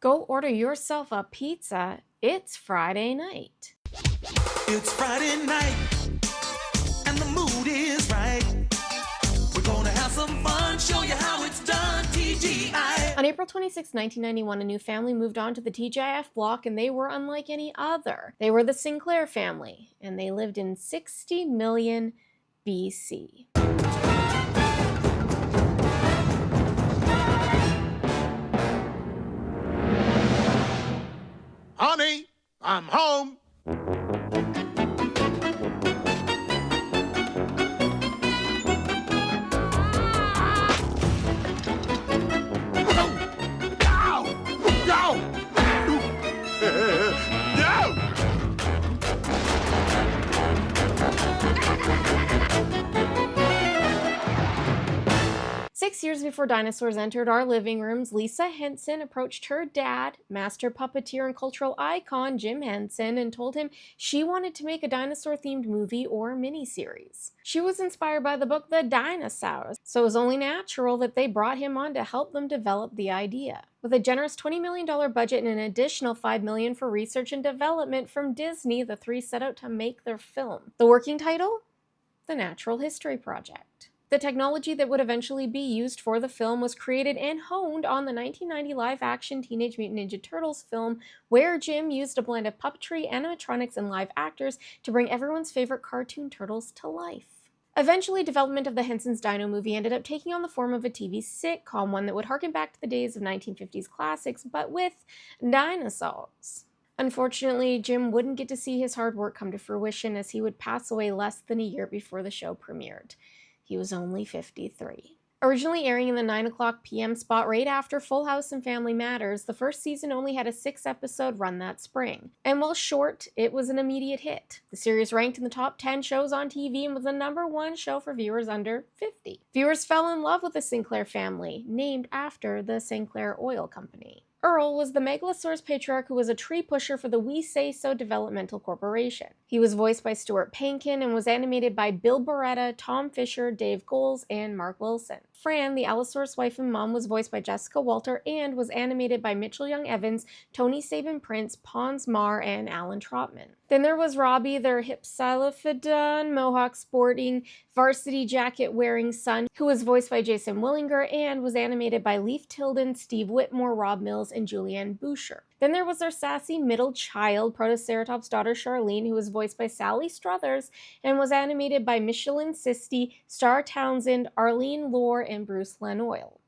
Go order yourself a pizza. It's Friday night. It's Friday night, and the mood is right. We're gonna have some fun, show you how it's done, TGIF. On April 26, 1991, a new family moved on to the TGIF block, and they were unlike any other. They were the Sinclair family, and they lived in 60 million BC. Honey, I'm home. No! 6 years before Dinosaurs entered our living rooms, Lisa Henson approached her dad, master puppeteer and cultural icon Jim Henson, and told him she wanted to make a dinosaur-themed movie or miniseries. She was inspired by the book The Dinosaurs, so it was only natural that they brought him on to help them develop the idea. With a generous $20 million budget and an additional $5 million for research and development from Disney, the three set out to make their film. The working title? The Natural History Project. The technology that would eventually be used for the film was created and honed on the 1990 live-action Teenage Mutant Ninja Turtles film, where Jim used a blend of puppetry, animatronics, and live actors to bring everyone's favorite cartoon turtles to life. Eventually, development of the Henson's Dino movie ended up taking on the form of a TV sitcom, one that would harken back to the days of 1950s classics, but with dinosaurs. Unfortunately, Jim wouldn't get to see his hard work come to fruition, as he would pass away less than a year before the show premiered. He was only 53. Originally airing in the 9 o'clock p.m. spot right after Full House and Family Matters, the first season only had a 6-episode run that spring. And while short, it was an immediate hit. The series ranked in the top 10 shows on TV and was the #1 show for viewers under 50. Viewers fell in love with the Sinclair family, named after the Sinclair Oil Company. Earl was the Megalosaurus patriarch who was a tree pusher for the We Say So Developmental Corporation. He was voiced by Stuart Pankin and was animated by Bill Beretta, Tom Fisher, Dave Goelz, and Mark Wilson. Fran, the Allosaurus wife and mom, was voiced by Jessica Walter and was animated by Mitchell Young Evans, Tony Sabin Prince, Pons Mar, and Alan Trotman. Then there was Robbie, their Hypsilophodon, Mohawk sporting, varsity jacket wearing son, who was voiced by Jason Willinger and was animated by Leif Tilden, Steve Whitmore, Rob Mills, and Julianne Boucher. Then there was our sassy middle child, Protoceratops' daughter Charlene, who was voiced by Sally Struthers and was animated by Michelin Sisti, Star Townsend, Arlene Lore, and Bruce Lanoil.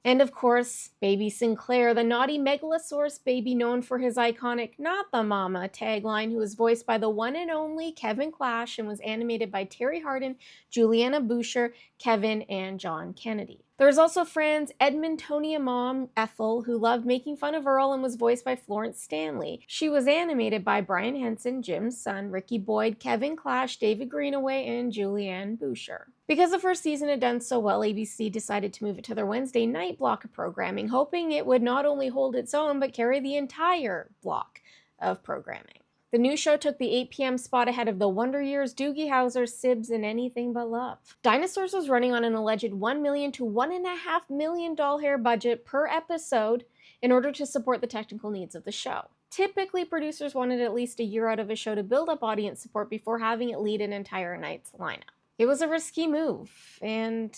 And of course, Baby Sinclair, the naughty Megalosaurus baby known for his iconic "Not the Mama" tagline, who was voiced by the one and only Kevin Clash and was animated by Terry Hardin, Juliana Boucher, Kevin, and John Kennedy. There was also Fran's Edmontonia mom, Ethel, who loved making fun of Earl and was voiced by Florence Stanley. She was animated by Brian Henson, Jim's son, Ricky Boyd, Kevin Clash, David Greenaway, and Julianne Boucher. Because the first season had done so well, ABC decided to move it to their Wednesday night block of programming, hoping it would not only hold its own, but carry the entire block of programming. The new show took the 8 p.m. spot ahead of The Wonder Years, Doogie Howser, Sibs, and Anything But Love. Dinosaurs was running on an alleged $1 million to $1.5 million hair budget per episode in order to support the technical needs of the show. Typically, producers wanted at least a year out of a show to build up audience support before having it lead an entire night's lineup. It was a risky move, and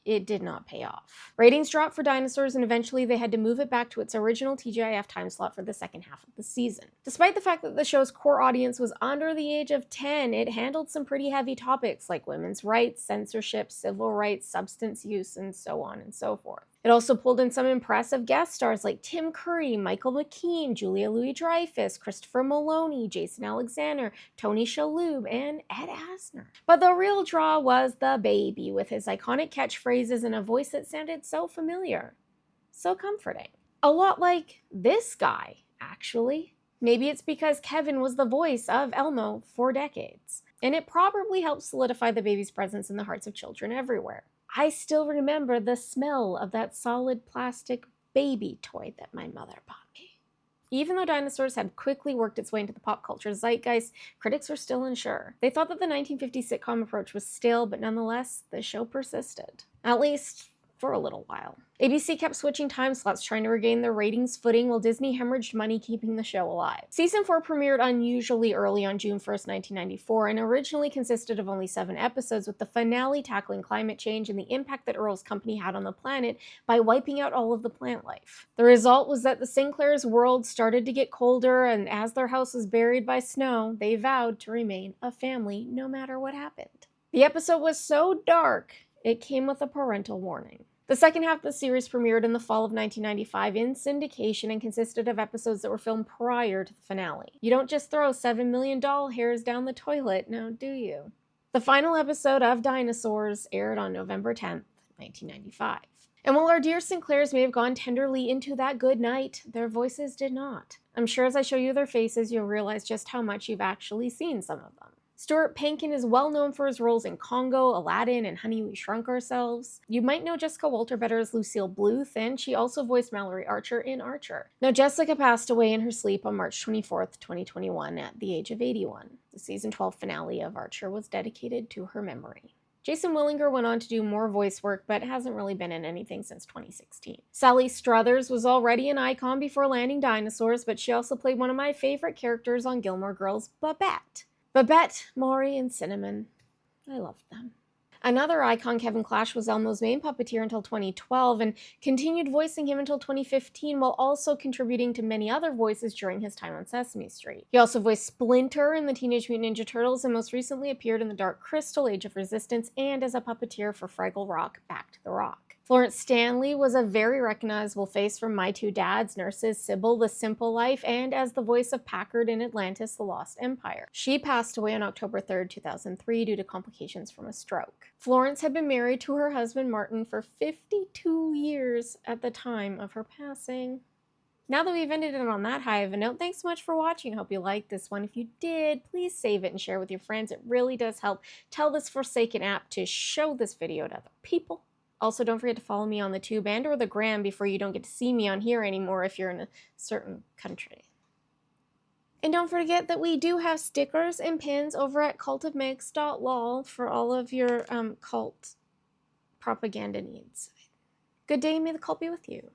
it did not pay off. Ratings dropped for Dinosaurs, and eventually they had to move it back to its original TGIF time slot for the second half of the season. Despite the fact that the show's core audience was under the age of 10, it handled some pretty heavy topics like women's rights, censorship, civil rights, substance use, and so on and so forth. It also pulled in some impressive guest stars like Tim Curry, Michael McKean, Julia Louis-Dreyfus, Christopher Maloney, Jason Alexander, Tony Shalhoub, and Ed Asner. But the real draw was the baby, with his iconic catchphrases and a voice that sounded so familiar, so comforting. A lot like this guy, actually. Maybe it's because Kevin was the voice of Elmo for decades, and it probably helped solidify the baby's presence in the hearts of children everywhere. I still remember the smell of that solid plastic baby toy that my mother bought me. Even though Dinosaurs had quickly worked its way into the pop culture zeitgeist, critics were still unsure. They thought that the 1950s sitcom approach was stale, but nonetheless, the show persisted. At least, for a little while. ABC kept switching time slots trying to regain their ratings footing while Disney hemorrhaged money keeping the show alive. Season 4 premiered unusually early on June 1st, 1994, and originally consisted of only 7 episodes, with the finale tackling climate change and the impact that Earl's company had on the planet by wiping out all of the plant life. The result was that the Sinclairs' world started to get colder, and as their house was buried by snow, they vowed to remain a family no matter what happened. The episode was so dark, it came with a parental warning. The second half of the series premiered in the fall of 1995 in syndication and consisted of episodes that were filmed prior to the finale. You don't just throw $7 million hairs down the toilet, now do you? The final episode of Dinosaurs aired on November 10th, 1995. And while our dear Sinclairs may have gone tenderly into that good night, their voices did not. I'm sure as I show you their faces, you'll realize just how much you've actually seen some of them. Stuart Pankin is well known for his roles in Congo, Aladdin, and Honey, We Shrunk Ourselves. You might know Jessica Walter better as Lucille Bluth, and she also voiced Mallory Archer in Archer. Now, Jessica passed away in her sleep on March 24th, 2021 at the age of 81. The season 12 finale of Archer was dedicated to her memory. Jason Willinger went on to do more voice work, but hasn't really been in anything since 2016. Sally Struthers was already an icon before landing Dinosaurs, but she also played one of my favorite characters on Gilmore Girls, Babette. Babette, Maury, and Cinnamon. I loved them. Another icon, Kevin Clash, was Elmo's main puppeteer until 2012 and continued voicing him until 2015 while also contributing to many other voices during his time on Sesame Street. He also voiced Splinter in the Teenage Mutant Ninja Turtles and most recently appeared in The Dark Crystal: Age of Resistance and as a puppeteer for Fraggle Rock: Back to the Rock. Florence Stanley was a very recognizable face from My Two Dads, Nurses, Sybil, The Simple Life, and as the voice of Packard in Atlantis: The Lost Empire. She passed away on October 3rd, 2003 due to complications from a stroke. Florence had been married to her husband Martin for 52 years at the time of her passing. Now that we've ended it on that high of a note, thanks so much for watching. I hope you liked this one. If you did, please save it and share with your friends. It really does help tell this forsaken app to show this video to other people. Also, don't forget to follow me on the Tube and or the Gram before you don't get to see me on here anymore if you're in a certain country. And don't forget that we do have stickers and pins over at cultofmegs.lol for all of your cult propaganda needs. Good day, may the cult be with you.